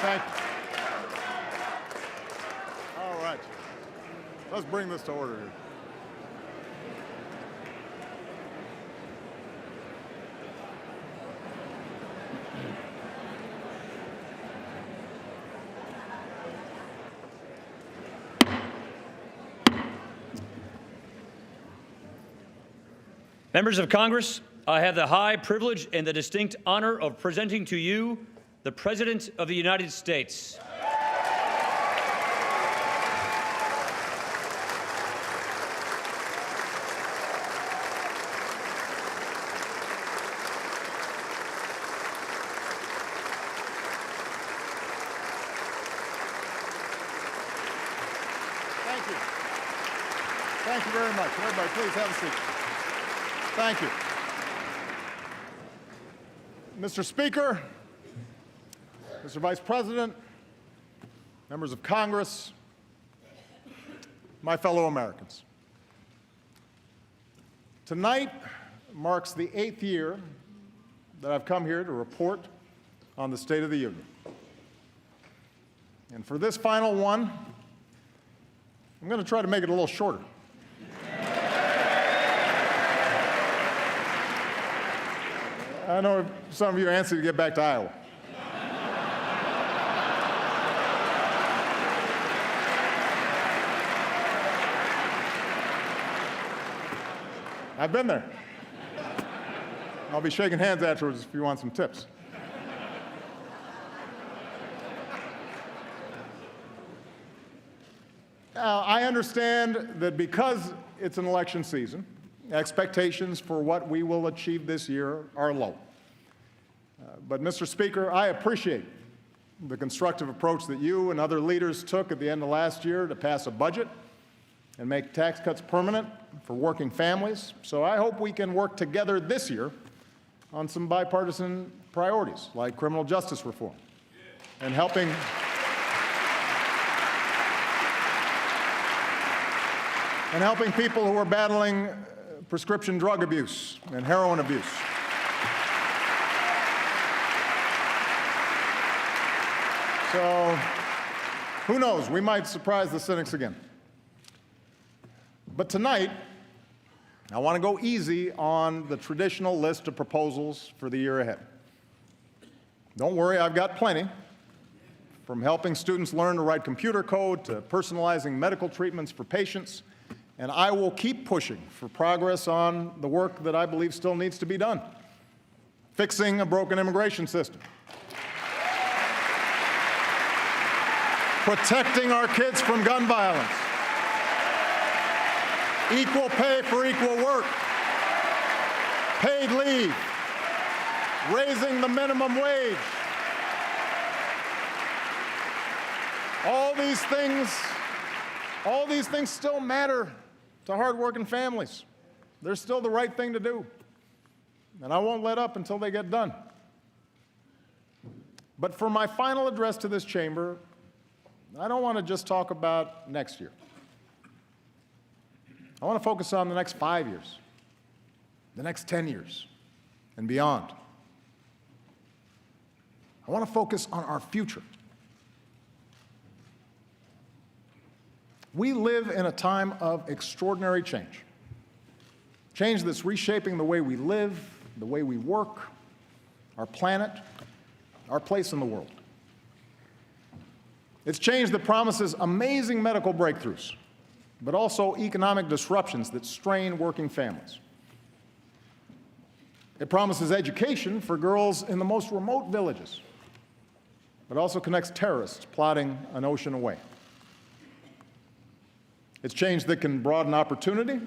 Thank you. All right. Let's bring this to order here. Members of Congress, I have the high privilege and the distinct honor of presenting to you the President of the United States. Thank you. Thank you very much. Everybody, please have a seat. Thank you. Mr. Speaker, Mr. Vice President, members of Congress, my fellow Americans. Tonight marks the 8th year that I've come here to report on the State of the Union. And for this final one, I'm going to try to make it a little shorter. I know some of you are anxious to get back to Iowa. I've been there. I'll be shaking hands afterwards if you want some tips. Now, I understand that because it's an election season, expectations for what we will achieve this year are low. But, Mr. Speaker, I appreciate the constructive approach that you and other leaders took at the end of last year to pass a budget and make tax cuts permanent for working families. So I hope we can work together this year on some bipartisan priorities like criminal justice reform and helping people who are battling prescription drug abuse and heroin abuse. So, who knows? We might surprise the cynics again. But tonight, I want to go easy on the traditional list of proposals for the year ahead. Don't worry, I've got plenty. From helping students learn to write computer code to personalizing medical treatments for patients. And I will keep pushing for progress on the work that I believe still needs to be done. Fixing a broken immigration system. Protecting our kids from gun violence. Equal pay for equal work. Paid leave. Raising the minimum wage. All these things still matter to hardworking families. They're still the right thing to do. And I won't let up until they get done. But for my final address to this chamber, I don't want to just talk about next year. I want to focus on the next 5 years, the next 10 years, and beyond. I want to focus on our future. We live in a time of extraordinary change. Change that's reshaping the way we live, the way we work, our planet, our place in the world. It's change that promises amazing medical breakthroughs, but also economic disruptions that strain working families. It promises education for girls in the most remote villages, but also connects terrorists plotting an ocean away. It's change that can broaden opportunity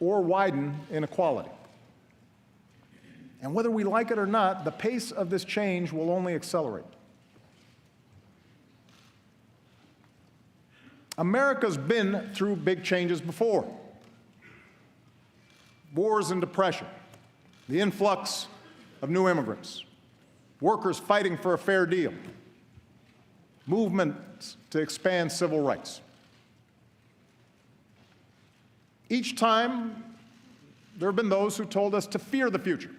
or widen inequality. And whether we like it or not, the pace of this change will only accelerate. America's been through big changes before. Wars and depression, the influx of new immigrants, workers fighting for a fair deal, movements to expand civil rights. Each time, there have been those who told us to fear the future,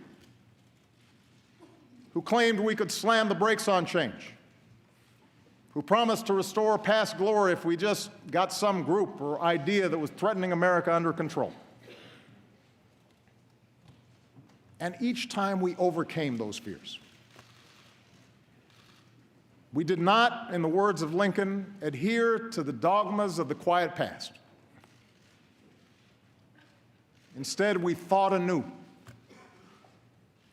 who claimed we could slam the brakes on change who promised to restore past glory if we just got some group or idea that was threatening America under control. And each time we overcame those fears. We did not, in the words of Lincoln, adhere to the dogmas of the quiet past. Instead, we thought anew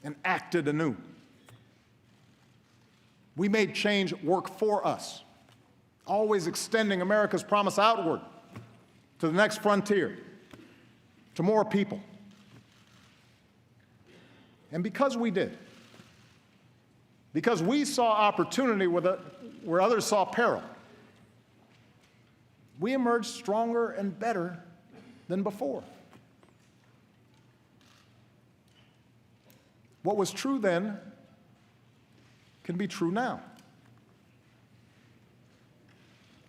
and acted anew. We made change work for us, always extending America's promise outward to the next frontier, to more people. And because we did, because we saw opportunity where others saw peril, we emerged stronger and better than before. What was true then can be true now.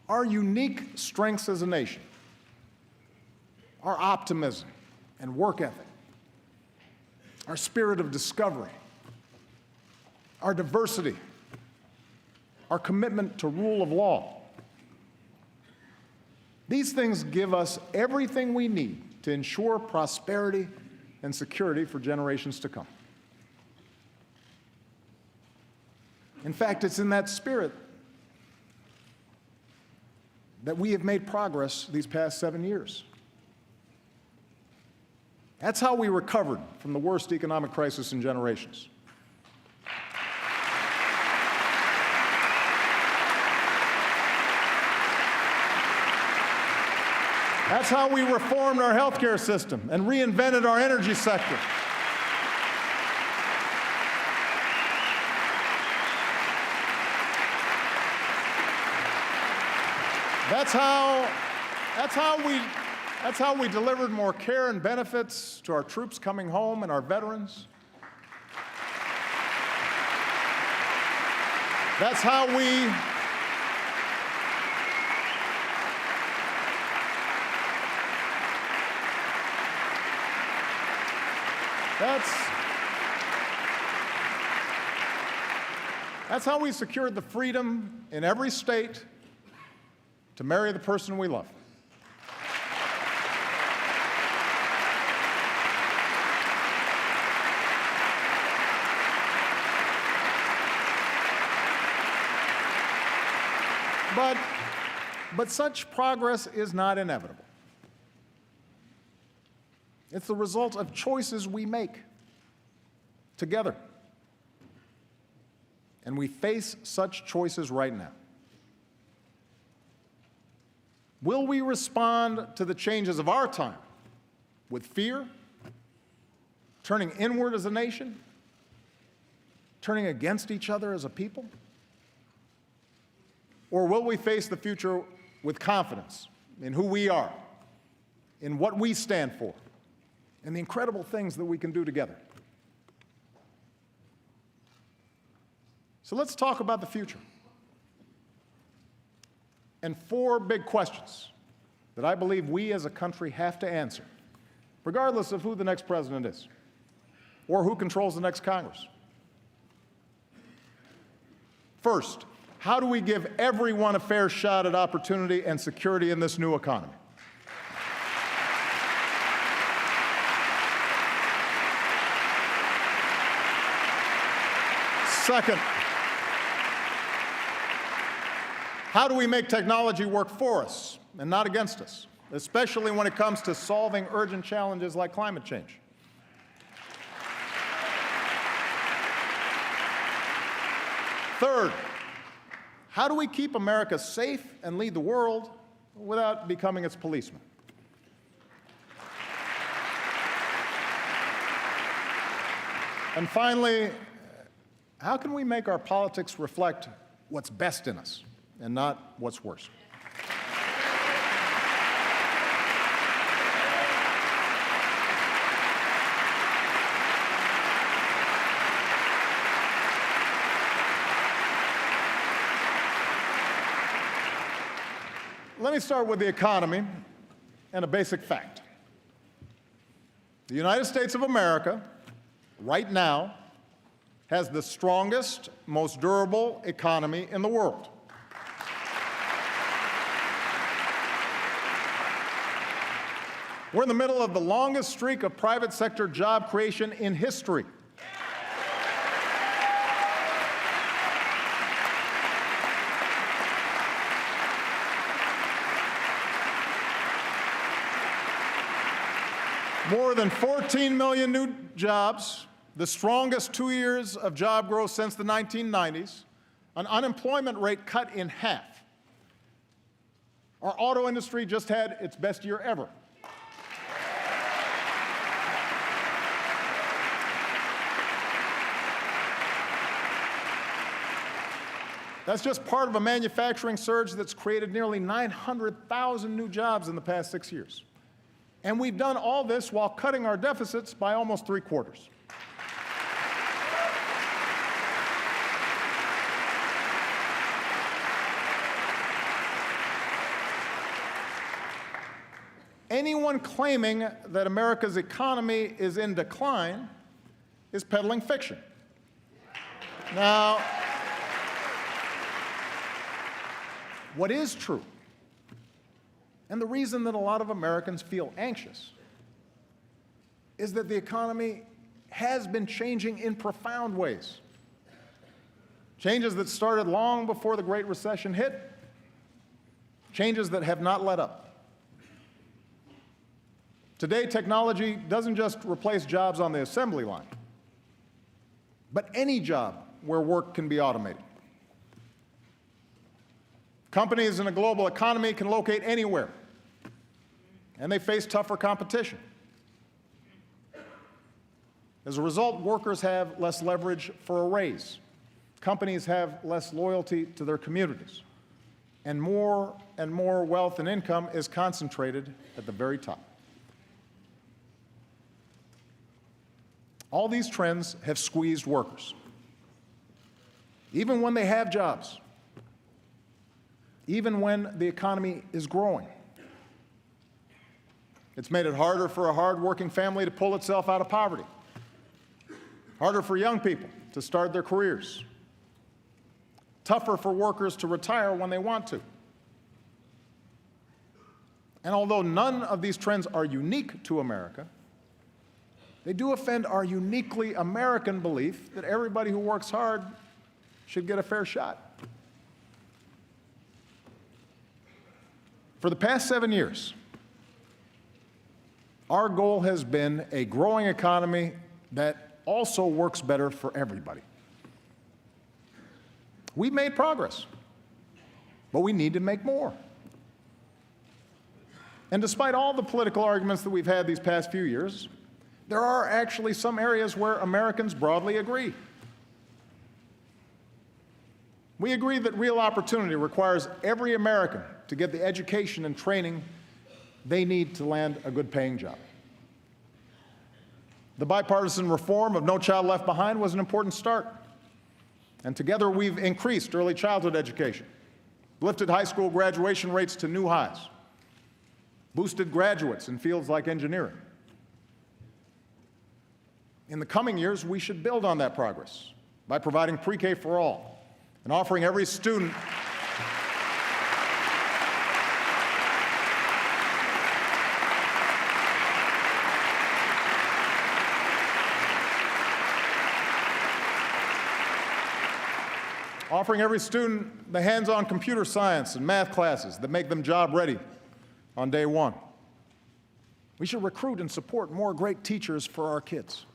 Our unique strengths as a nation, our optimism and work ethic, our spirit of discovery, our diversity, our commitment to rule of law. These things give us everything we need to ensure prosperity and security for generations to come. In fact, it's in that spirit that we have made progress these past 7 years. That's how we recovered from the worst economic crisis in generations. That's how we reformed our healthcare system and reinvented our energy sector. That's how we delivered more care and benefits to our troops coming home and our veterans. That's how we secured the freedom in every state to marry the person we love. But such progress is not inevitable. It's the result of choices we make together. And we face such choices right now. Will we respond to the changes of our time with fear, turning inward as a nation, turning against each other as a people? Or will we face the future with confidence in who we are, in what we stand for, and the incredible things that we can do together? So let's talk about the future. And 4 big questions that I believe we as a country have to answer, regardless of who the next president is or who controls the next Congress. First, how do we give everyone a fair shot at opportunity and security in this new economy? Second, how do we make technology work for us and not against us, especially when it comes to solving urgent challenges like climate change? Third, how do we keep America safe and lead the world without becoming its policeman? And finally, how can we make our politics reflect what's best in us and not what's worst? Let me start with the economy and a basic fact. The United States of America, right now, has the strongest, most durable economy in the world. We're in the middle of the longest streak of private sector job creation in history. More than 14 million new jobs, the strongest 2 years of job growth since the 1990s, an unemployment rate cut in half. Our auto industry just had its best year ever. That's just part of a manufacturing surge that's created nearly 900,000 new jobs in the past 6 years. And we've done all this while cutting our deficits by almost 3/4. Anyone claiming that America's economy is in decline is peddling fiction. Now, what is true, and the reason that a lot of Americans feel anxious, is that the economy has been changing in profound ways. Changes that started long before the Great Recession hit, changes that have not let up. Today, technology doesn't just replace jobs on the assembly line, but any job where work can be automated. Companies in a global economy can locate anywhere, and they face tougher competition. As a result, workers have less leverage for a raise. Companies have less loyalty to their communities, and more wealth and income is concentrated at the very top. All these trends have squeezed workers, even when they have jobs, even when the economy is growing. It's made it harder for a hard-working family to pull itself out of poverty, harder for young people to start their careers, tougher for workers to retire when they want to. And although none of these trends are unique to America, they do offend our uniquely American belief that everybody who works hard should get a fair shot. For the past 7 years, our goal has been a growing economy that also works better for everybody. We've made progress, but we need to make more. And despite all the political arguments that we've had these past few years, there are actually some areas where Americans broadly agree. We agree that real opportunity requires every American to get the education and training they need to land a good-paying job. The bipartisan reform of No Child Left Behind was an important start. And together we've increased early childhood education, lifted high school graduation rates to new highs, boosted graduates in fields like engineering. In the coming years, we should build on that progress by providing pre-K for all and offering every student the hands-on computer science and math classes that make them job ready on day one. We should recruit and support more great teachers for our kids.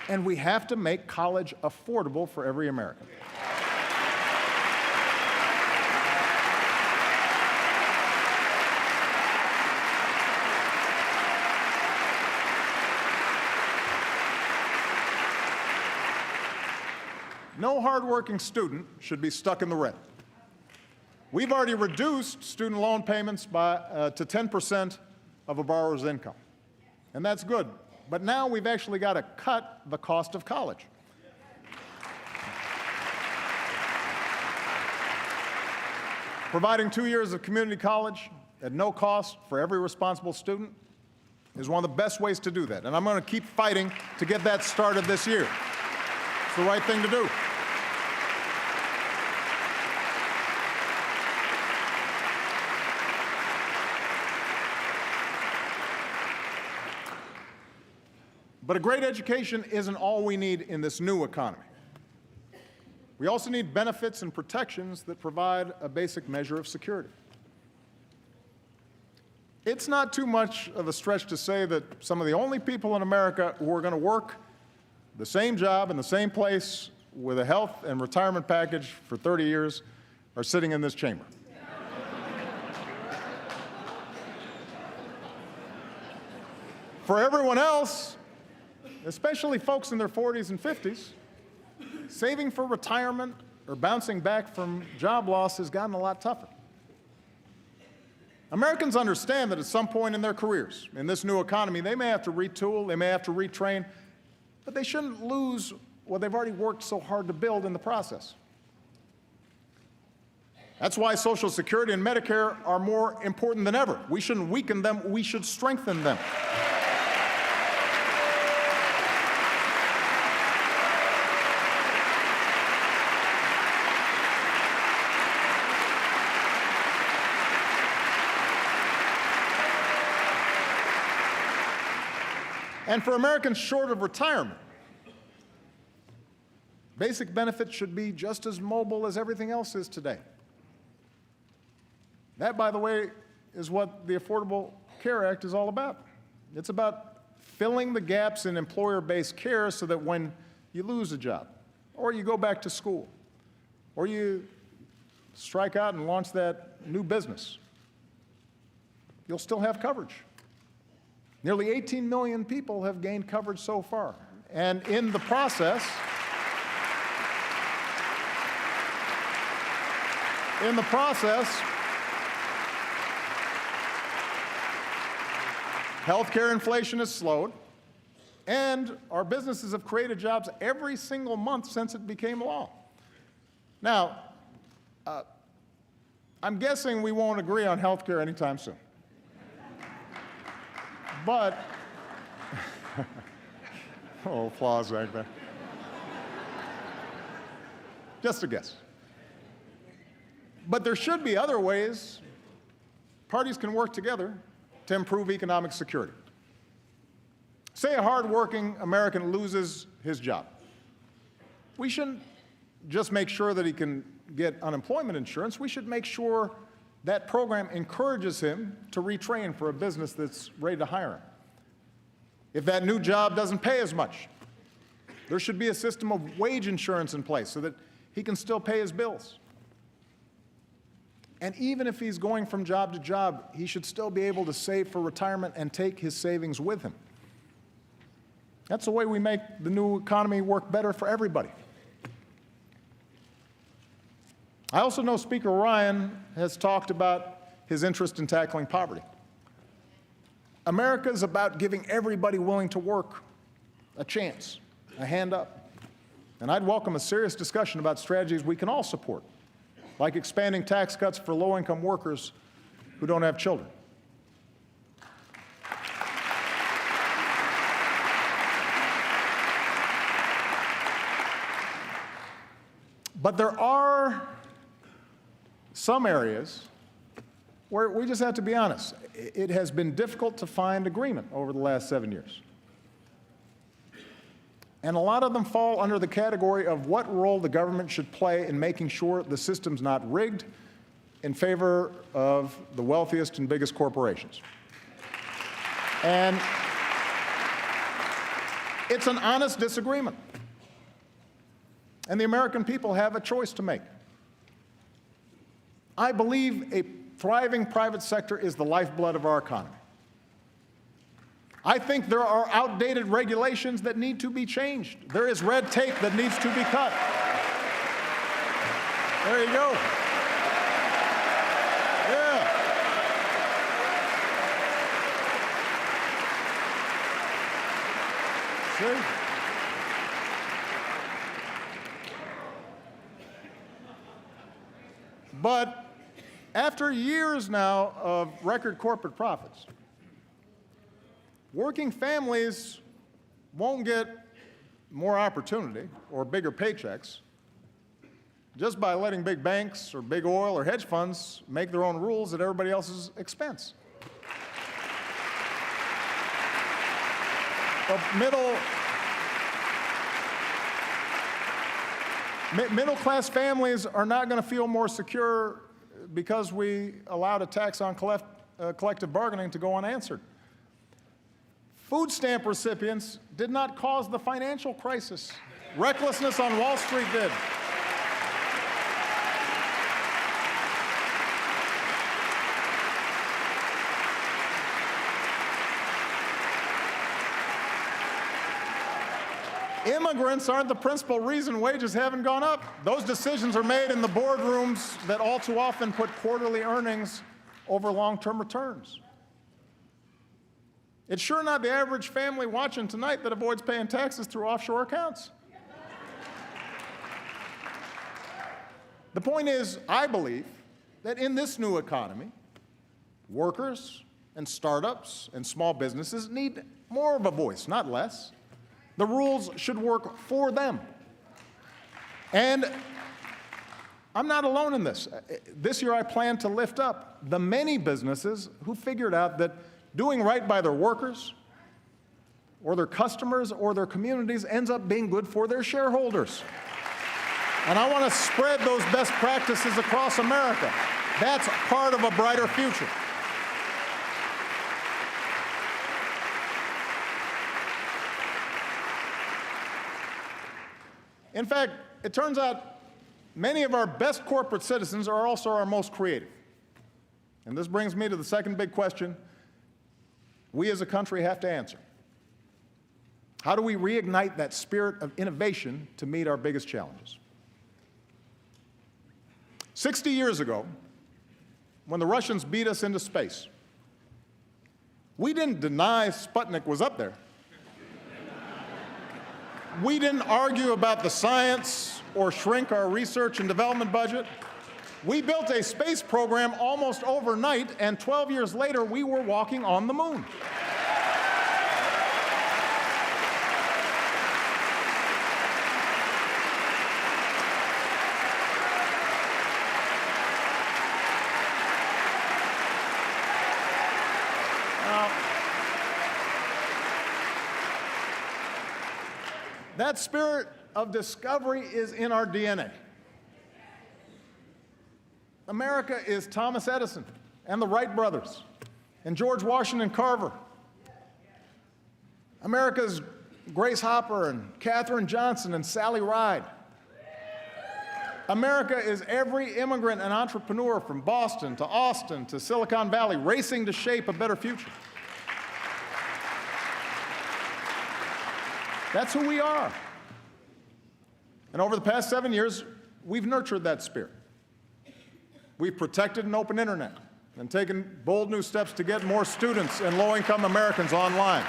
And we have to make college affordable for every American. No hardworking student should be stuck in the red. We've already reduced student loan payments to 10% of a borrower's income, and that's good. But now we've actually got to cut the cost of college. Providing 2 years of community college at no cost for every responsible student is one of the best ways to do that, and I'm going to keep fighting to get that started this year. It's the right thing to do. But a great education isn't all we need in this new economy. We also need benefits and protections that provide a basic measure of security. It's not too much of a stretch to say that some of the only people in America who are going to work the same job in the same place with a health and retirement package for 30 years are sitting in this chamber. For everyone else, especially folks in their 40s and 50s, saving for retirement or bouncing back from job loss has gotten a lot tougher. Americans understand that at some point in their careers, in this new economy, they may have to retool, they may have to retrain, but they shouldn't lose what they've already worked so hard to build in the process. That's why Social Security and Medicare are more important than ever. We shouldn't weaken them, we should strengthen them. And for Americans short of retirement, basic benefits should be just as mobile as everything else is today. That, by the way, is what the Affordable Care Act is all about. It's about filling the gaps in employer-based care so that when you lose a job, or you go back to school, or you strike out and launch that new business, you'll still have coverage. Nearly 18 million people have gained coverage so far. And in the process, healthcare inflation has slowed, and our businesses have created jobs every single month since it became law. Now, I'm guessing we won't agree on healthcare anytime soon. But, oh, applause right there. Just a guess. But there should be other ways parties can work together to improve economic security. Say a hardworking American loses his job. We shouldn't just make sure that he can get unemployment insurance. We should make sure that program encourages him to retrain for a business that's ready to hire him. If that new job doesn't pay as much, there should be a system of wage insurance in place so that he can still pay his bills. And even if he's going from job to job, he should still be able to save for retirement and take his savings with him. That's the way we make the new economy work better for everybody. I also know Speaker Ryan has talked about his interest in tackling poverty. America is about giving everybody willing to work a chance, a hand up. And I'd welcome a serious discussion about strategies we can all support, like expanding tax cuts for low-income workers who don't have children. But there are some areas where we just have to be honest. It has been difficult to find agreement over the last 7 years. And a lot of them fall under the category of what role the government should play in making sure the system's not rigged in favor of the wealthiest and biggest corporations. And it's an honest disagreement. And the American people have a choice to make. I believe a thriving private sector is the lifeblood of our economy. I think there are outdated regulations that need to be changed. There is red tape that needs to be cut. There you go. Yeah. See? But after years now of record corporate profits, working families won't get more opportunity or bigger paychecks just by letting big banks or big oil or hedge funds make their own rules at everybody else's expense. Middle-class families are not going to feel more secure because we allowed a tax on collective bargaining to go unanswered. Food stamp recipients did not cause the financial crisis. Recklessness on Wall Street did. Immigrants aren't the principal reason wages haven't gone up. Those decisions are made in the boardrooms that all too often put quarterly earnings over long-term returns. It's sure not the average family watching tonight that avoids paying taxes through offshore accounts. The point is, I believe that in this new economy, workers and startups and small businesses need more of a voice, not less. The rules should work for them. And I'm not alone in this. This year I plan to lift up the many businesses who figured out that doing right by their workers or their customers or their communities ends up being good for their shareholders. And I want to spread those best practices across America. That's part of a brighter future. In fact, it turns out many of our best corporate citizens are also our most creative. And this brings me to the second big question we as a country have to answer. How do we reignite that spirit of innovation to meet our biggest challenges? 60 years ago, when the Russians beat us into space, we didn't deny Sputnik was up there. We didn't argue about the science or shrink our research and development budget. We built a space program almost overnight, and 12 years later, we were walking on the moon. That spirit of discovery is in our DNA. America is Thomas Edison and the Wright brothers and George Washington Carver. America is Grace Hopper and Katherine Johnson and Sally Ride. America is every immigrant and entrepreneur from Boston to Austin to Silicon Valley racing to shape a better future. That's who we are. And over the past 7 years, we've nurtured that spirit. We've protected an open internet and taken bold new steps to get more students and low-income Americans online.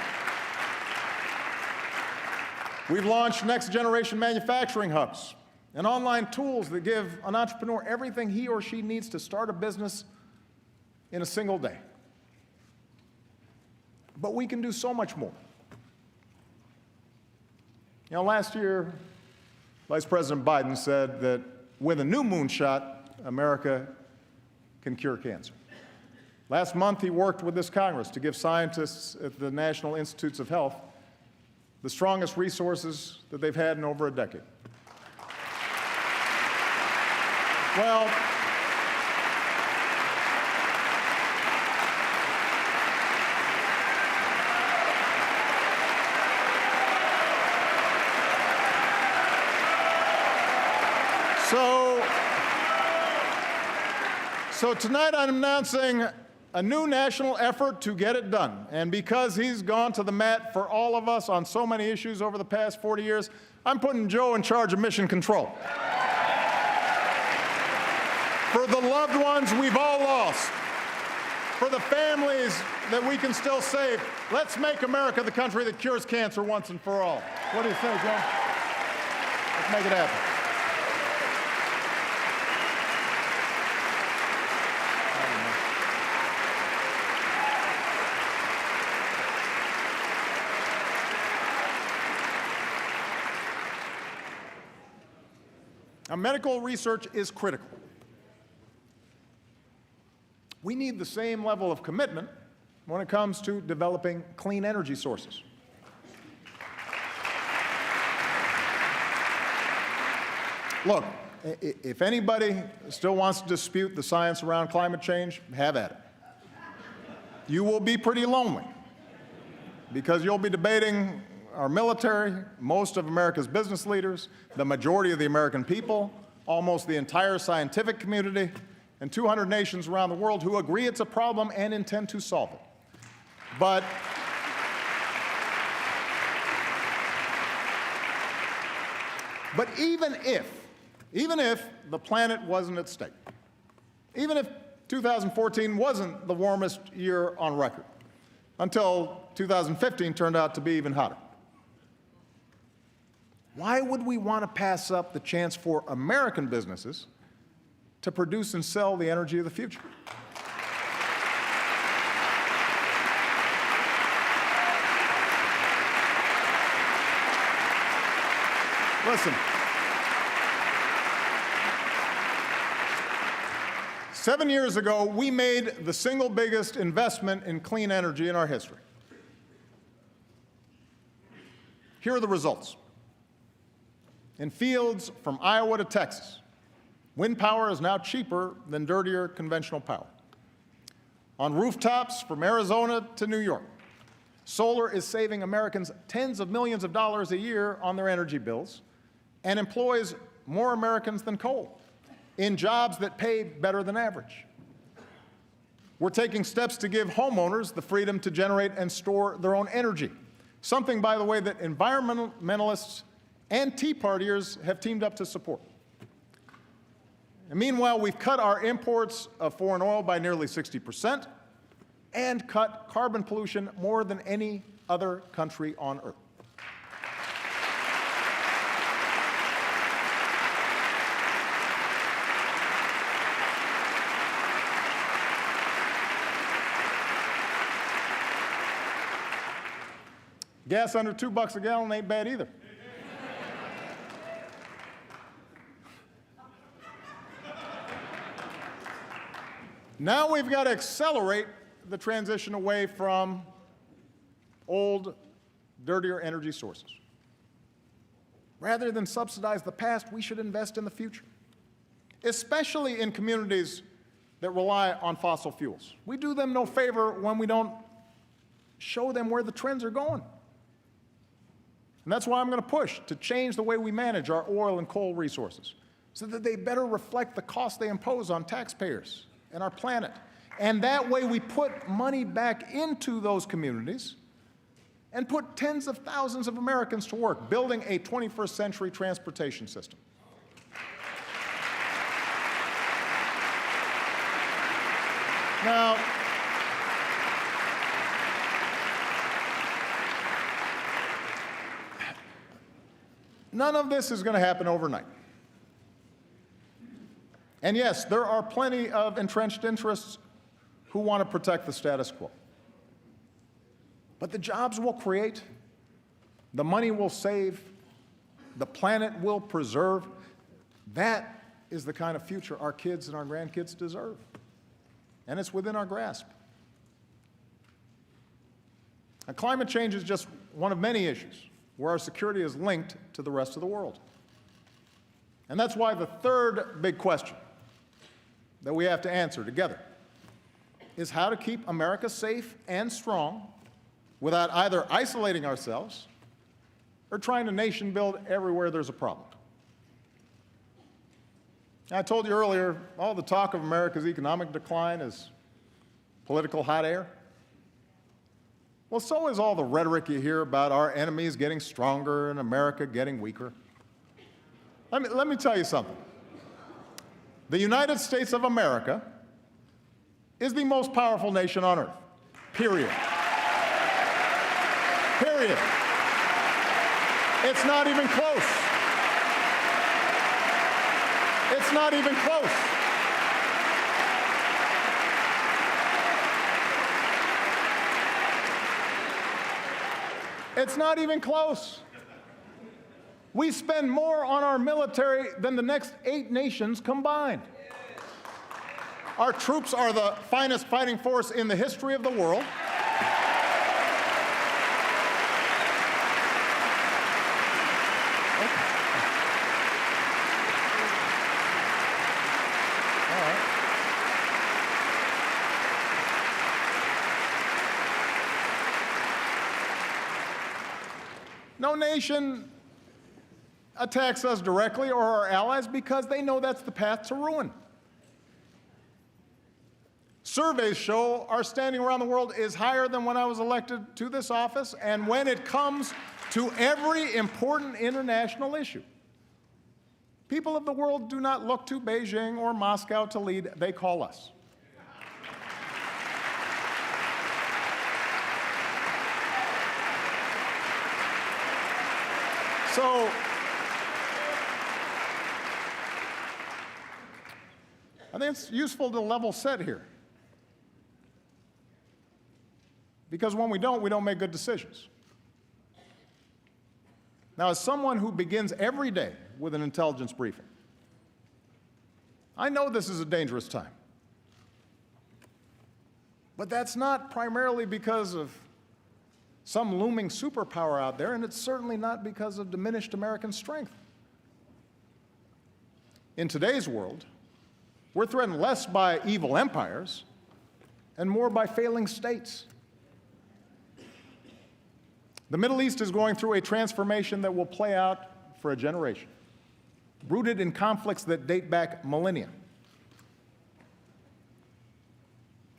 We've launched next-generation manufacturing hubs and online tools that give an entrepreneur everything he or she needs to start a business in a single day. But we can do so much more. You know, last year, Vice President Biden said that with a new moonshot, America can cure cancer. Last month, he worked with this Congress to give scientists at the National Institutes of Health the strongest resources that they've had in over a decade. Well, So tonight I'm announcing a new national effort to get it done. And because he's gone to the mat for all of us on so many issues over the past 40 years, I'm putting Joe in charge of mission control. For the loved ones we've all lost, for the families that we can still save, let's make America the country that cures cancer once and for all. What do you say, Joe? Let's make it happen. Now, medical research is critical. We need the same level of commitment when it comes to developing clean energy sources. Look, if anybody still wants to dispute the science around climate change, have at it. You will be pretty lonely because you'll be debating our military, most of America's business leaders, the majority of the American people, almost the entire scientific community, and 200 nations around the world who agree it's a problem and intend to solve it. But even if the planet wasn't at stake, even if 2014 wasn't the warmest year on record, until 2015 turned out to be even hotter, why would we want to pass up the chance for American businesses to produce and sell the energy of the future? Listen, 7 years ago, we made the single biggest investment in clean energy in our history. Here are the results. In fields from Iowa to Texas, wind power is now cheaper than dirtier conventional power. On rooftops from Arizona to New York, solar is saving Americans tens of millions of dollars a year on their energy bills and employs more Americans than coal in jobs that pay better than average. We're taking steps to give homeowners the freedom to generate and store their own energy, something, by the way, that environmentalists and Tea Partiers have teamed up to support. And meanwhile, we've cut our imports of foreign oil by nearly 60% and cut carbon pollution more than any other country on earth. Gas under $2 a gallon ain't bad either. Now we've got to accelerate the transition away from old, dirtier energy sources. Rather than subsidize the past, we should invest in the future, especially in communities that rely on fossil fuels. We do them no favor when we don't show them where the trends are going. And that's why I'm going to push to change the way we manage our oil and coal resources so that they better reflect the cost they impose on taxpayers and our planet. And that way we put money back into those communities and put tens of thousands of Americans to work building a 21st century transportation system. Now, none of this is going to happen overnight. And yes, there are plenty of entrenched interests who want to protect the status quo. But the jobs we'll create, the money we'll save, the planet we'll preserve, that is the kind of future our kids and our grandkids deserve. And it's within our grasp. Now, climate change is just one of many issues where our security is linked to the rest of the world. And that's why the third big question that we have to answer together is how to keep America safe and strong without either isolating ourselves or trying to nation build everywhere there's a problem. I told you earlier, all the talk of America's economic decline is political hot air. Well, so is all the rhetoric you hear about our enemies getting stronger and America getting weaker. Let me tell you something. The United States of America is the most powerful nation on earth, period. Period. It's not even close. It's not even close. It's not even close. We spend more on our military than the next 8 nations combined. Our troops are the finest fighting force in the history of the world. No nation attacks us directly or our allies because they know that's the path to ruin. Surveys show our standing around the world is higher than when I was elected to this office, and when it comes to every important international issue. People of the world do not look to Beijing or Moscow to lead, they call us. So, I think it's useful to level set here. Because when we don't make good decisions. Now, as someone who begins every day with an intelligence briefing, I know this is a dangerous time. But that's not primarily because of some looming superpower out there, and it's certainly not because of diminished American strength. In today's world, we're threatened less by evil empires and more by failing states. The Middle East is going through a transformation that will play out for a generation, rooted in conflicts that date back millennia.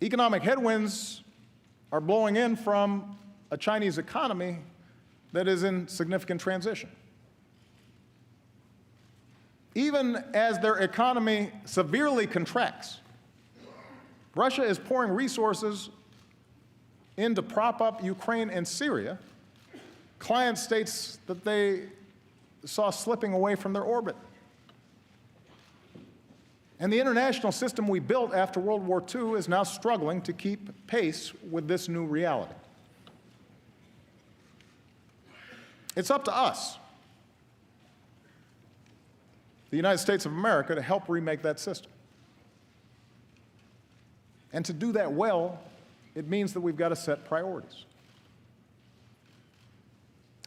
Economic headwinds are blowing in from a Chinese economy that is in significant transition. Even as their economy severely contracts, Russia is pouring resources in to prop up Ukraine and Syria, client states that they saw slipping away from their orbit. And the international system we built after World War II is now struggling to keep pace with this new reality. It's up to us, the United States of America, to help remake that system. And to do that well, it means that we've got to set priorities.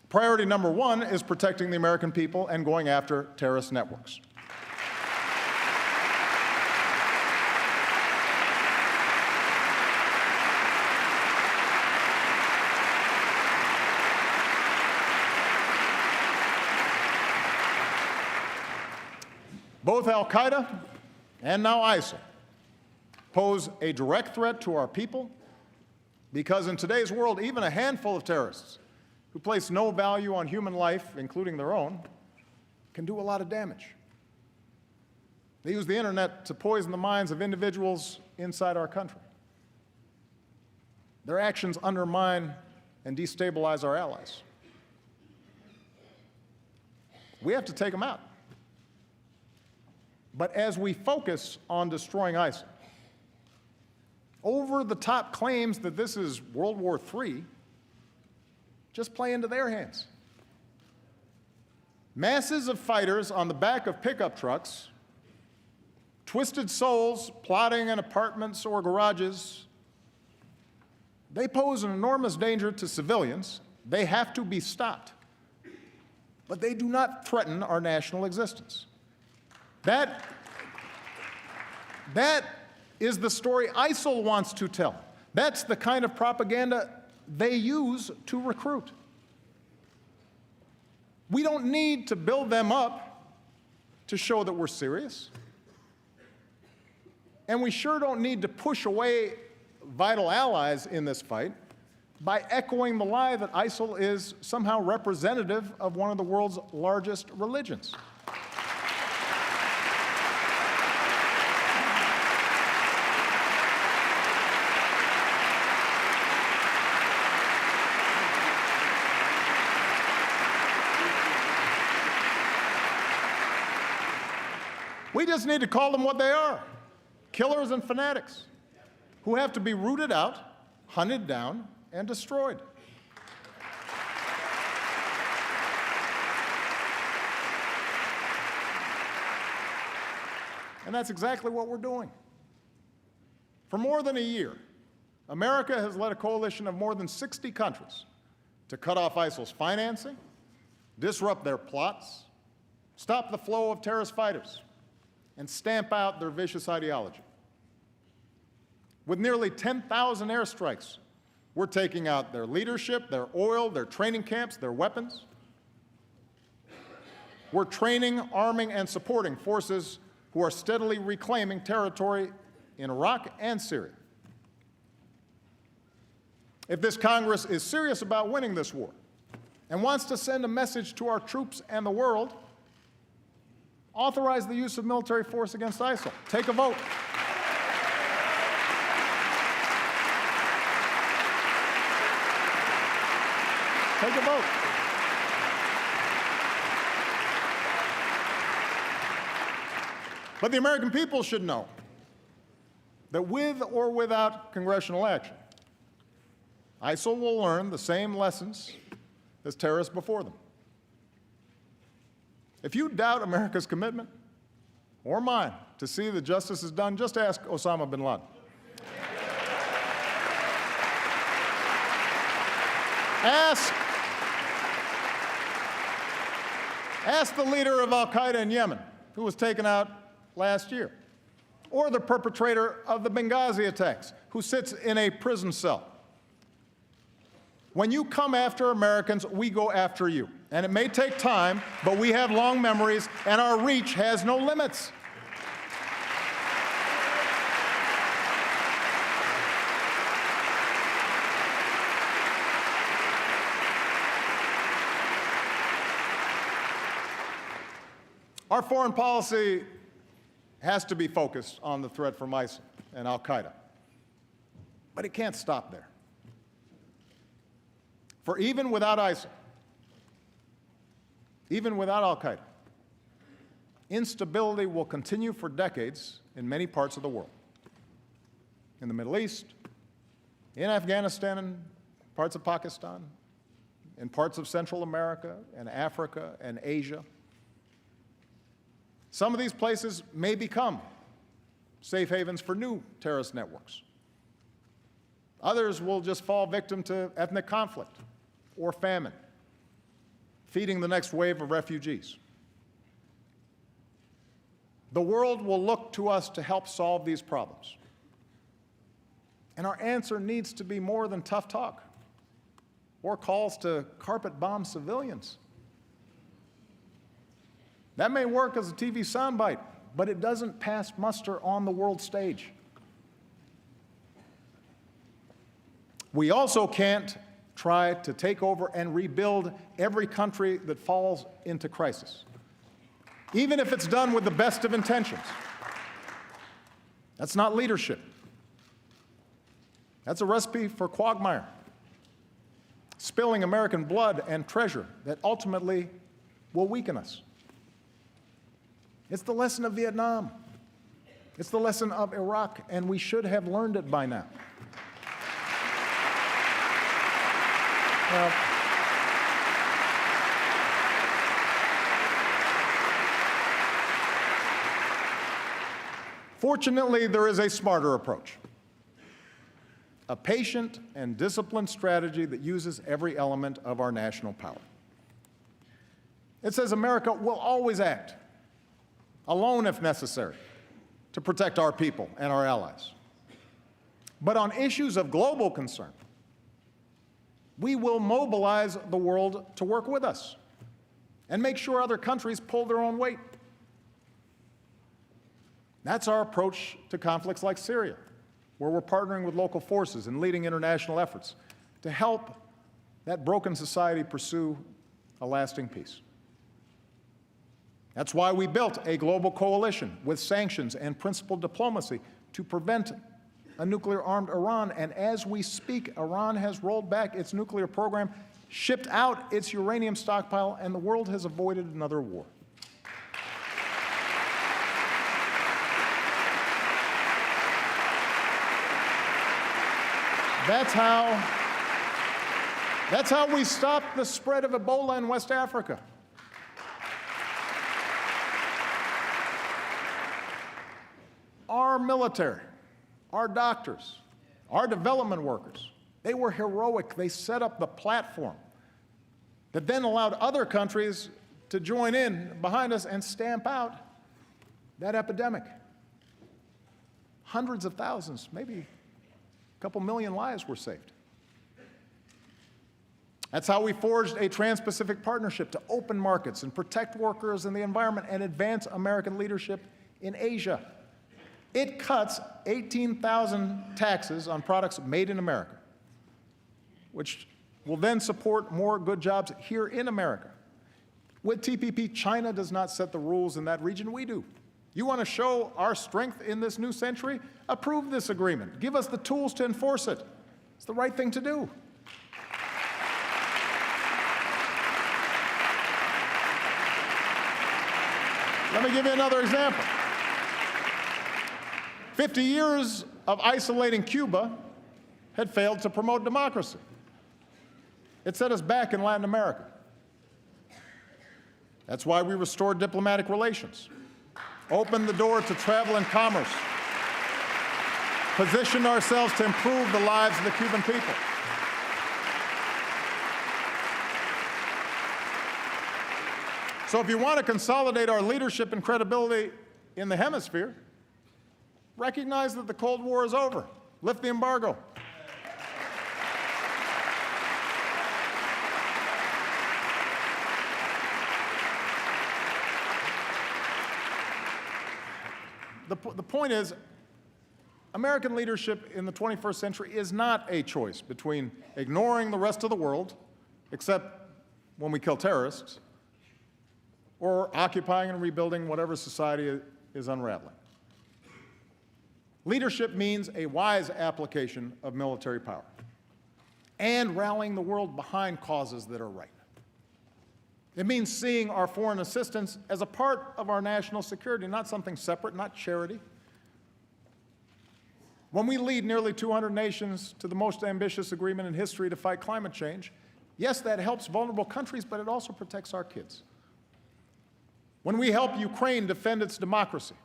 Priority number one is protecting the American people and going after terrorist networks. Both al-Qaeda and now ISIL pose a direct threat to our people because in today's world, even a handful of terrorists who place no value on human life, including their own, can do a lot of damage. They use the internet to poison the minds of individuals inside our country. Their actions undermine and destabilize our allies. We have to take them out. But as we focus on destroying ISIL, over-the-top claims that this is World War III just play into their hands. Masses of fighters on the back of pickup trucks, twisted souls plotting in apartments or garages, they pose an enormous danger to civilians. They have to be stopped. But they do not threaten our national existence. That is the story ISIL wants to tell. That's the kind of propaganda they use to recruit. We don't need to build them up to show that we're serious. And we sure don't need to push away vital allies in this fight by echoing the lie that ISIL is somehow representative of one of the world's largest religions. We just need to call them what they are, killers and fanatics who have to be rooted out, hunted down, and destroyed. And that's exactly what we're doing. For more than a year, America has led a coalition of more than 60 countries to cut off ISIL's financing, disrupt their plots, stop the flow of terrorist fighters, and stamp out their vicious ideology. With nearly 10,000 airstrikes, we're taking out their leadership, their oil, their training camps, their weapons. We're training, arming, and supporting forces who are steadily reclaiming territory in Iraq and Syria. If this Congress is serious about winning this war and wants to send a message to our troops and the world, authorize the use of military force against ISIL. Take a vote. Take a vote. But the American people should know that with or without congressional action, ISIL will learn the same lessons as terrorists before them. If you doubt America's commitment, or mine, to see that justice is done, just ask Osama bin Laden. Ask the leader of al-Qaeda in Yemen, who was taken out last year, or the perpetrator of the Benghazi attacks, who sits in a prison cell. When you come after Americans, we go after you. And it may take time, but we have long memories, and our reach has no limits. Our foreign policy has to be focused on the threat from ISIL and al-Qaeda. But it can't stop there. For even without ISIL, even without al-Qaeda, instability will continue for decades in many parts of the world. In the Middle East, in Afghanistan and parts of Pakistan, in parts of Central America and Africa and Asia. Some of these places may become safe havens for new terrorist networks. Others will just fall victim to ethnic conflict or famine, feeding the next wave of refugees. The world will look to us to help solve these problems. And our answer needs to be more than tough talk or calls to carpet bomb civilians. That may work as a TV soundbite, but it doesn't pass muster on the world stage. We also can't try to take over and rebuild every country that falls into crisis, even if it's done with the best of intentions. That's not leadership. That's a recipe for quagmire, spilling American blood and treasure that ultimately will weaken us. It's the lesson of Vietnam. It's the lesson of Iraq, and we should have learned it by now. Now, fortunately, there is a smarter approach, a patient and disciplined strategy that uses every element of our national power. It says America will always act, alone if necessary, to protect our people and our allies. But on issues of global concern, we will mobilize the world to work with us and make sure other countries pull their own weight. That's our approach to conflicts like Syria, where we're partnering with local forces and leading international efforts to help that broken society pursue a lasting peace. That's why we built a global coalition with sanctions and principled diplomacy to prevent a nuclear-armed Iran. And as we speak, Iran has rolled back its nuclear program, shipped out its uranium stockpile, and the world has avoided another war. That's how we stopped the spread of Ebola in West Africa. Our military, our doctors, our development workers, they were heroic. They set up the platform that then allowed other countries to join in behind us and stamp out that epidemic. Hundreds of thousands, maybe a couple million lives were saved. That's how we forged a Trans-Pacific Partnership to open markets and protect workers and the environment and advance American leadership in Asia. It cuts 18,000 taxes on products made in America, which will then support more good jobs here in America. With TPP, China does not set the rules in that region, we do. You want to show our strength in this new century? Approve this agreement. Give us the tools to enforce it. It's the right thing to do. Let me give you another example. 50 years of isolating Cuba had failed to promote democracy. It set us back in Latin America. That's why we restored diplomatic relations, opened the door to travel and commerce, positioned ourselves to improve the lives of the Cuban people. So if you want to consolidate our leadership and credibility in the hemisphere, recognize that the Cold War is over. Lift the embargo. The point is, American leadership in the 21st century is not a choice between ignoring the rest of the world, except when we kill terrorists, or occupying and rebuilding whatever society is unraveling. Leadership means a wise application of military power and rallying the world behind causes that are right. It means seeing our foreign assistance as a part of our national security, not something separate, not charity. When we lead nearly 200 nations to the most ambitious agreement in history to fight climate change, yes, that helps vulnerable countries, but it also protects our kids. When we help Ukraine defend its democracy,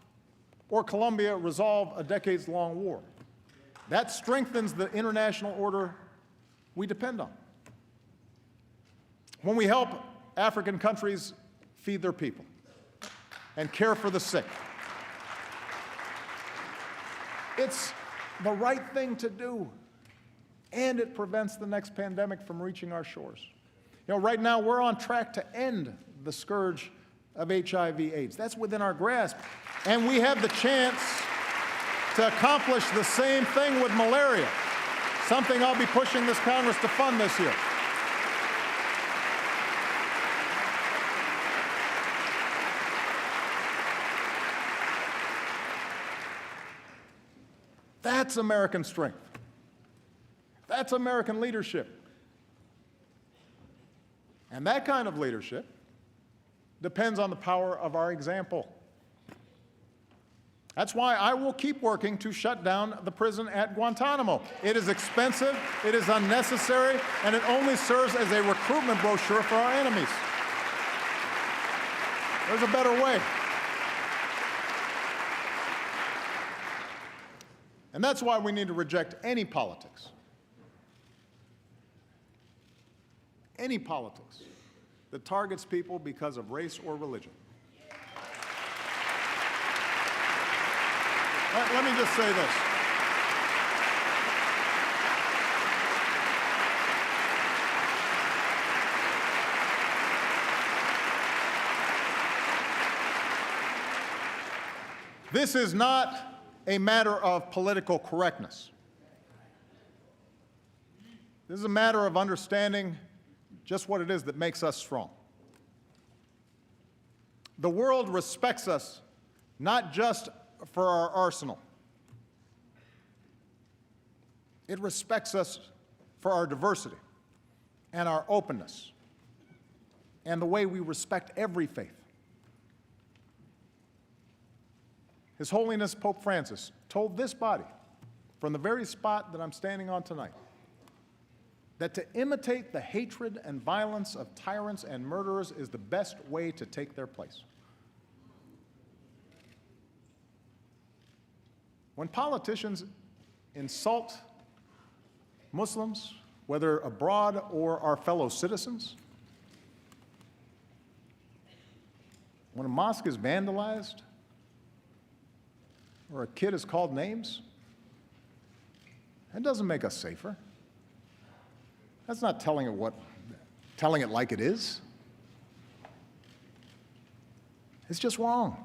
or Colombia resolve a decades-long war, that strengthens the international order we depend on. When we help African countries feed their people and care for the sick, it's the right thing to do, and it prevents the next pandemic from reaching our shores. You know, right now we're on track to end the scourge of HIV/AIDS. That's within our grasp. And we have the chance to accomplish the same thing with malaria, something I'll be pushing this Congress to fund this year. That's American strength. That's American leadership. And that kind of leadership depends on the power of our example. That's why I will keep working to shut down the prison at Guantanamo. It is expensive, it is unnecessary, and it only serves as a recruitment brochure for our enemies. There's a better way. And that's why we need to reject any politics that targets people because of race or religion. Let me just say this. This is not a matter of political correctness. This is a matter of understanding just what it is that makes us strong. The world respects us not just for our arsenal. It respects us for our diversity and our openness and the way we respect every faith. His Holiness Pope Francis told this body, from the very spot that I'm standing on tonight, that to imitate the hatred and violence of tyrants and murderers is the best way to take their place. When politicians insult Muslims, whether abroad or our fellow citizens, when a mosque is vandalized or a kid is called names, that doesn't make us safer. That's not telling it what telling it like it is, it's just wrong.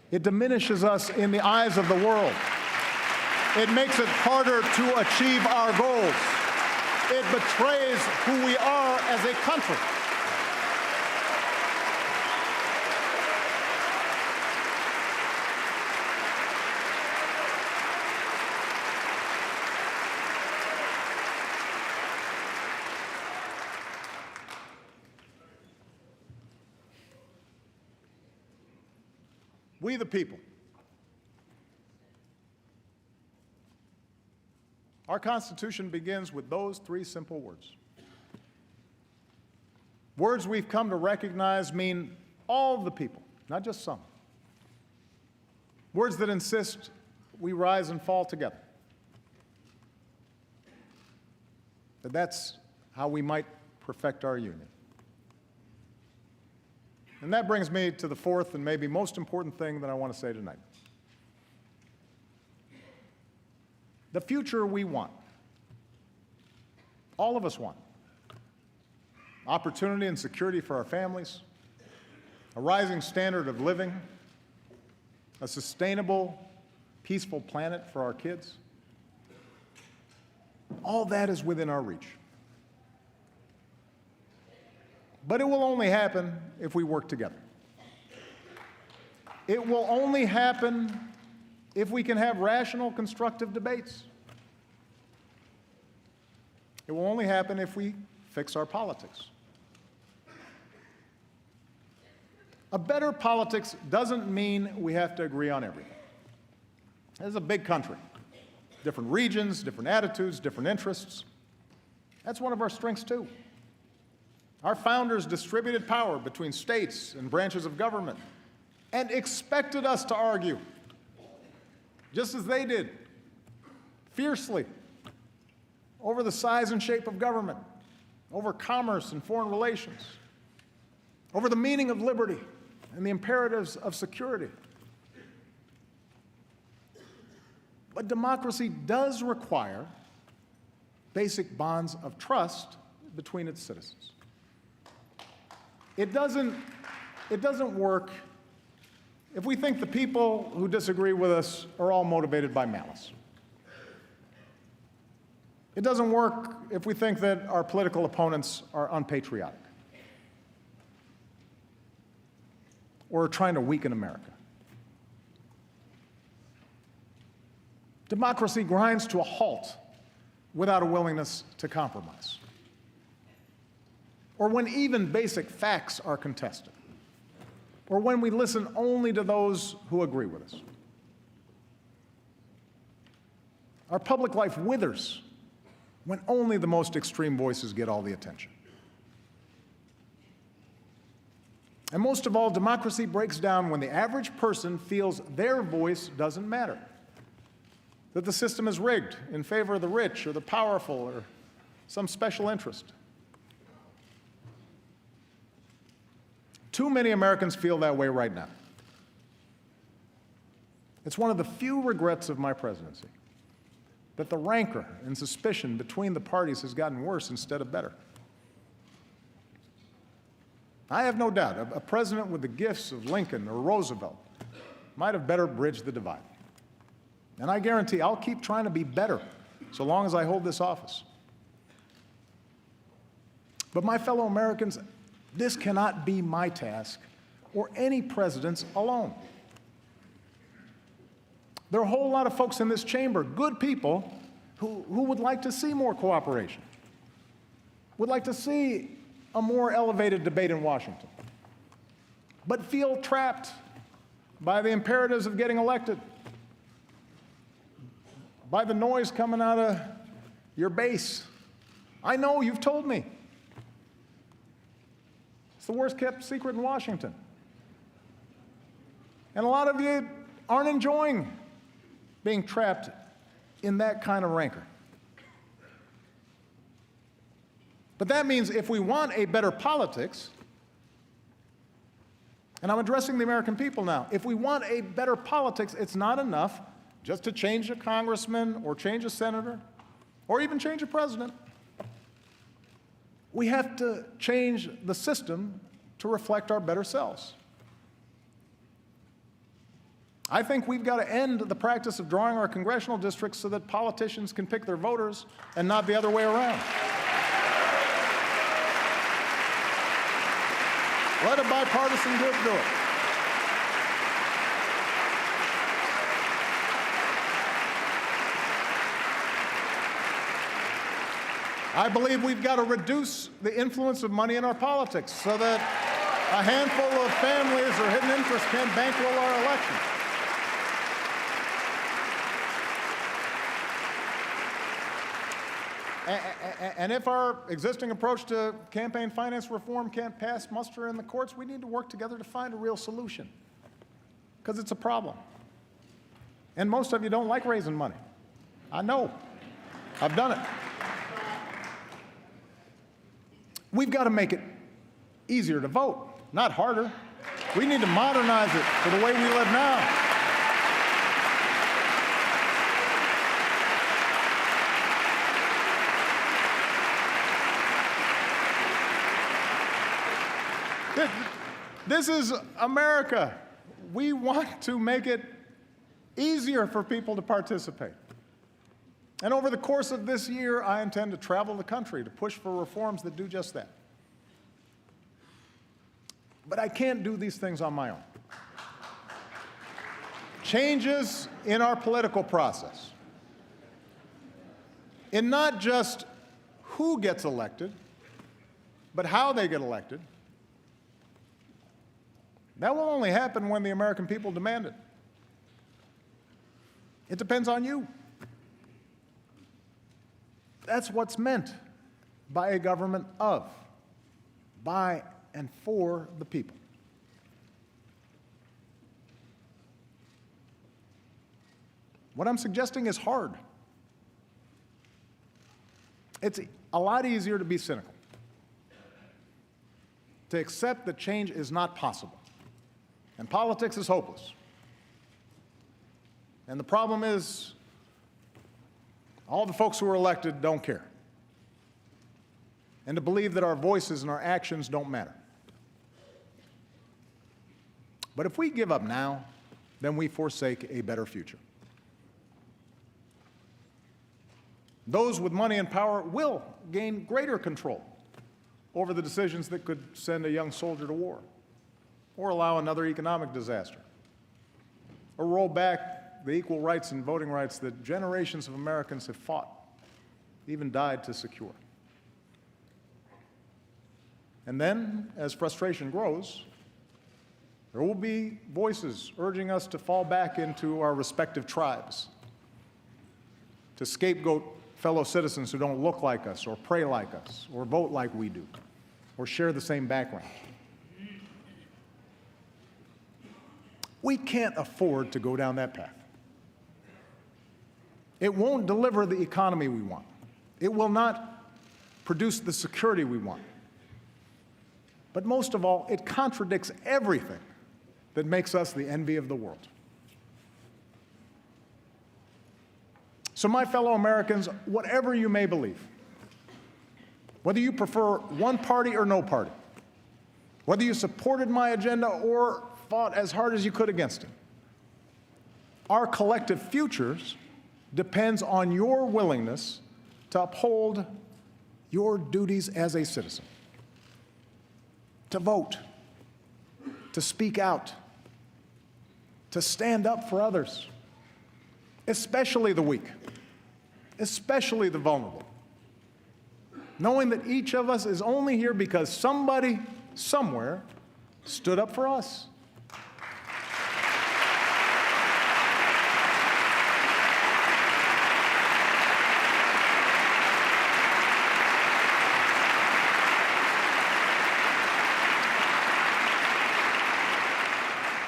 It diminishes us in the eyes of the world. It makes it harder to achieve our goals. It betrays who we are as a country. We the people. Our Constitution begins with those three simple words. Words we've come to recognize mean all of the people, not just some. Words that insist we rise and fall together. That's how we might perfect our union. And that brings me to the fourth and maybe most important thing that I want to say tonight. The future we want, all of us want. Opportunity and security for our families, a rising standard of living, a sustainable, peaceful planet for our kids. All that is within our reach. But it will only happen if we work together. It will only happen if we can have rational, constructive debates. It will only happen if we fix our politics. A better politics doesn't mean we have to agree on everything. This is a big country. Different regions, different attitudes, different interests. That's one of our strengths, too. Our founders distributed power between states and branches of government and expected us to argue, just as they did, fiercely, over the size and shape of government, over commerce and foreign relations, over the meaning of liberty and the imperatives of security. But democracy does require basic bonds of trust between its citizens. It doesn't work if we think the people who disagree with us are all motivated by malice. It doesn't work if we think that our political opponents are unpatriotic or are trying to weaken America. Democracy grinds to a halt without a willingness to compromise, or when even basic facts are contested, or when we listen only to those who agree with us. Our public life withers when only the most extreme voices get all the attention. And most of all, democracy breaks down when the average person feels their voice doesn't matter, that the system is rigged in favor of the rich or the powerful or some special interest. Too many Americans feel that way right now. It's one of the few regrets of my presidency that the rancor and suspicion between the parties has gotten worse instead of better. I have no doubt a president with the gifts of Lincoln or Roosevelt might have better bridged the divide. And I guarantee I'll keep trying to be better so long as I hold this office. But my fellow Americans, this cannot be my task or any president's alone. There are a whole lot of folks in this chamber, good people, who would like to see more cooperation, would like to see a more elevated debate in Washington, but feel trapped by the imperatives of getting elected, by the noise coming out of your base. I know, you've told me. It's the worst kept secret in Washington. And a lot of you aren't enjoying being trapped in that kind of rancor. But that means if we want a better politics, and I'm addressing the American people now, if we want a better politics, it's not enough just to change a congressman or change a senator or even change a president. We have to change the system to reflect our better selves. I think we've got to end the practice of drawing our congressional districts so that politicians can pick their voters and not the other way around. Let a bipartisan group do it. I believe we've got to reduce the influence of money in our politics so that a handful of families or hidden interests can't bankroll our elections. And if our existing approach to campaign finance reform can't pass muster in the courts, we need to work together to find a real solution, because it's a problem. And most of you don't like raising money. I know. I've done it. We've got to make it easier to vote, not harder. We need to modernize it for the way we live now. This is America. We want to make it easier for people to participate. And over the course of this year, I intend to travel the country to push for reforms that do just that. But I can't do these things on my own. Changes in our political process, in not just who gets elected, but how they get elected, that will only happen when the American people demand it. It depends on you. That's what's meant by a government of, by and for the people. What I'm suggesting is hard. It's a lot easier to be cynical, to accept that change is not possible. And politics is hopeless. And the problem is, all the folks who are elected don't care. And to believe that our voices and our actions don't matter. But if we give up now, then we forsake a better future. Those with money and power will gain greater control over the decisions that could send a young soldier to war, or allow another economic disaster, or roll back the equal rights and voting rights that generations of Americans have fought, even died to secure. And then, as frustration grows, there will be voices urging us to fall back into our respective tribes, to scapegoat fellow citizens who don't look like us, or pray like us, or vote like we do, or share the same background. We can't afford to go down that path. It won't deliver the economy we want. It will not produce the security we want. But most of all, it contradicts everything that makes us the envy of the world. So, my fellow Americans, whatever you may believe, whether you prefer one party or no party, whether you supported my agenda or fought as hard as you could against it, our collective futures depends on your willingness to uphold your duties as a citizen, to vote, to speak out, to stand up for others, especially the weak, especially the vulnerable, knowing that each of us is only here because somebody, somewhere, stood up for us.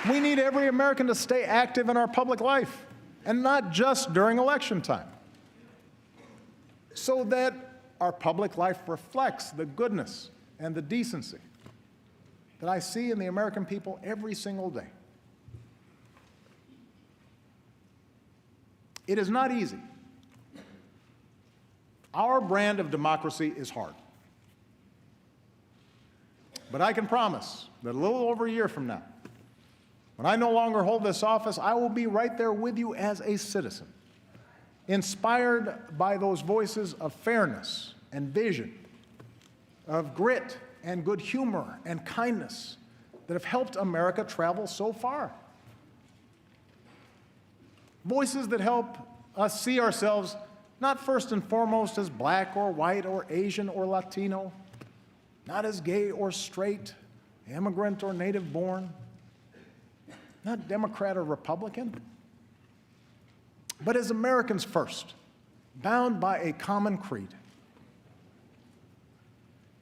We need every American to stay active in our public life, and not just during election time, so that our public life reflects the goodness and the decency that I see in the American people every single day. It is not easy. Our brand of democracy is hard. But I can promise that a little over a year from now, when I no longer hold this office, I will be right there with you as a citizen, inspired by those voices of fairness and vision, of grit and good humor and kindness that have helped America travel so far. Voices that help us see ourselves not first and foremost as black or white or Asian or Latino, not as gay or straight, immigrant or native born, not Democrat or Republican, but as Americans first, bound by a common creed.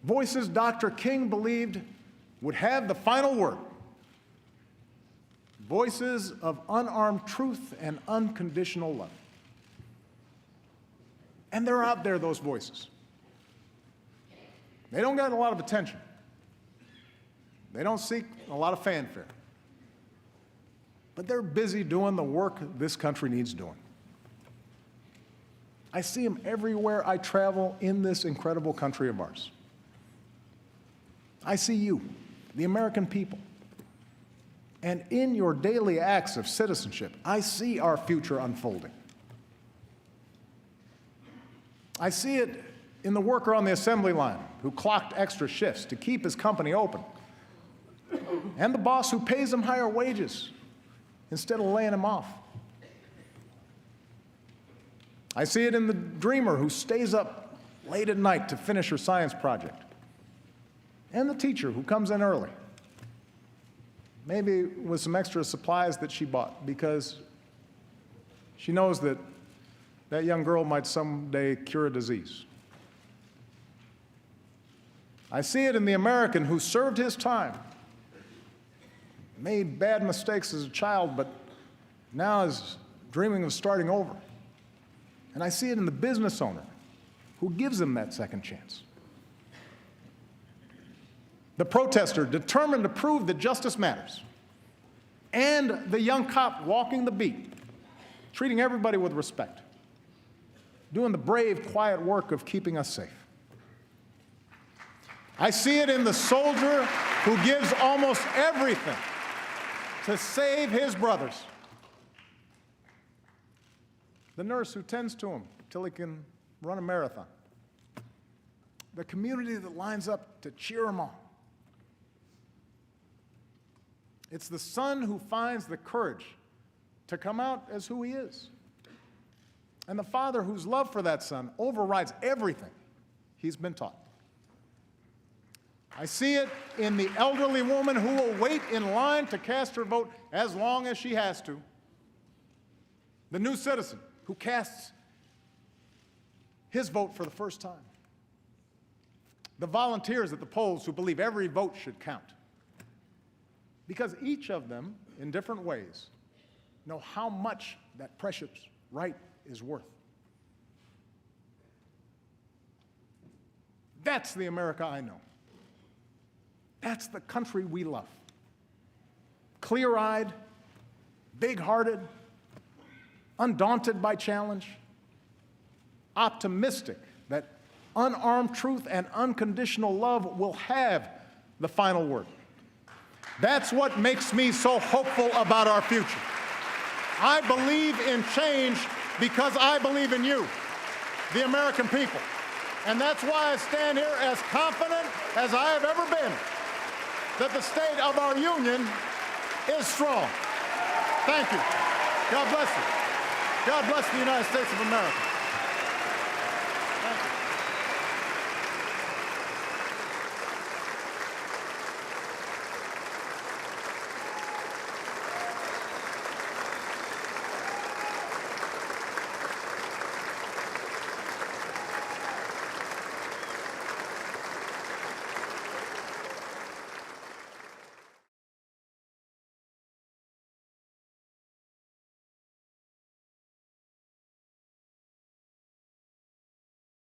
Voices Dr. King believed would have the final word. Voices of unarmed truth and unconditional love. And they're out there, those voices. They don't get a lot of attention. They don't seek a lot of fanfare. But they're busy doing the work this country needs doing. I see them everywhere I travel in this incredible country of ours. I see you, the American people. And in your daily acts of citizenship, I see our future unfolding. I see it in the worker on the assembly line who clocked extra shifts to keep his company open, and the boss who pays him higher wages instead of laying him off. I see it in the dreamer who stays up late at night to finish her science project, and the teacher who comes in early, maybe with some extra supplies that she bought because she knows that that young girl might someday cure a disease. I see it in the American who served his time, made bad mistakes as a child, but now is dreaming of starting over. And I see it in the business owner who gives him that second chance. The protester determined to prove that justice matters. And the young cop walking the beat, treating everybody with respect, doing the brave, quiet work of keeping us safe. I see it in the soldier who gives almost everything to save his brothers, the nurse who tends to him till he can run a marathon, the community that lines up to cheer him on. It's the son who finds the courage to come out as who he is, and the father whose love for that son overrides everything he's been taught. I see it in the elderly woman who will wait in line to cast her vote as long as she has to, the new citizen who casts his vote for the first time, the volunteers at the polls who believe every vote should count, because each of them, in different ways, know how much that precious right is worth. That's the America I know. That's the country we love. Clear-eyed, big-hearted, undaunted by challenge, optimistic that unarmed truth and unconditional love will have the final word. That's what makes me so hopeful about our future. I believe in change because I believe in you, the American people. And that's why I stand here as confident as I have ever been that the state of our union is strong. Thank you. God bless you. God bless the United States of America.